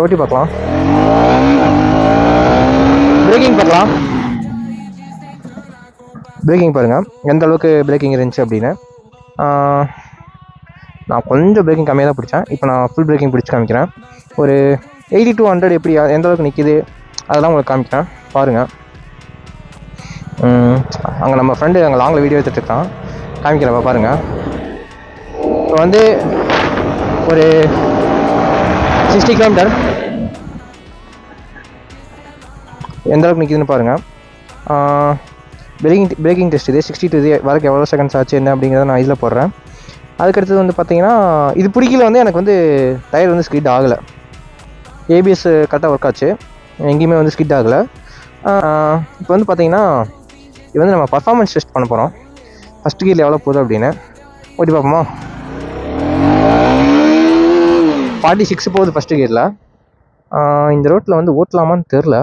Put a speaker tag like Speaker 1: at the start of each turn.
Speaker 1: ஓட்டி பார்க்கலாம். பிரேக்கிங் பார்க்கலாம். பிரேக்கிங் பாருங்கள் எந்த அளவுக்கு பிரேக்கிங் இருந்துச்சு அப்படின்னு. நான் கொஞ்சம் பிரேக்கிங் கம்மியாக தான் பிடிச்சேன். இப்போ நான் ஃபுல் பிரேக்கிங் பிடிச்சி காமிக்கிறேன். ஒரு 80 to 100 எப்படி எந்த அளவுக்கு நிற்கிது அதெல்லாம் உங்களுக்கு காமிக்கிறேன் பாருங்கள். அங்கே நம்ம ஃப்ரெண்டு அங்கே லாங்கில் வீடியோ எடுத்துகிட்ருக்கான், காமிக்கிறப்ப பாருங்கள். இப்போ வந்து ஒரு 60 கிலோமீட்டர் எந்த அளவுக்கு நிற்கிதுன்னு பாருங்கள். பிரேக்கிங் டெஸ்ட் இது 60 to வரைக்கும் எவ்வளோ செகண்ட்ஸ் ஆச்சு என்ன அப்படிங்கிறத நான் இதில் போடுறேன். அதுக்கடுத்தது வந்து பார்த்தீங்கன்னா இது பிடிக்கல வந்து எனக்கு வந்து டயர் வந்து ஸ்கிட் ஆகலை. ஏபிஎஸ் கரெக்டாக ஒர்க் ஆச்சு, எங்கேயுமே வந்து ஸ்கிட் ஆகலை. இப்போ வந்து பார்த்தீங்கன்னா இது வந்து நம்ம பர்ஃபார்மன்ஸ் டெஸ்ட் பண்ண போகிறோம். ஃபஸ்ட் கியரில் எவ்வளோ போகுது அப்படின்னு ஓட்டி பார்ப்போமா. 46 போகுது ஃபஸ்ட்டு கியரில். இந்த ரோட்டில் வந்து ஓட்டலாமான்னு தெரில.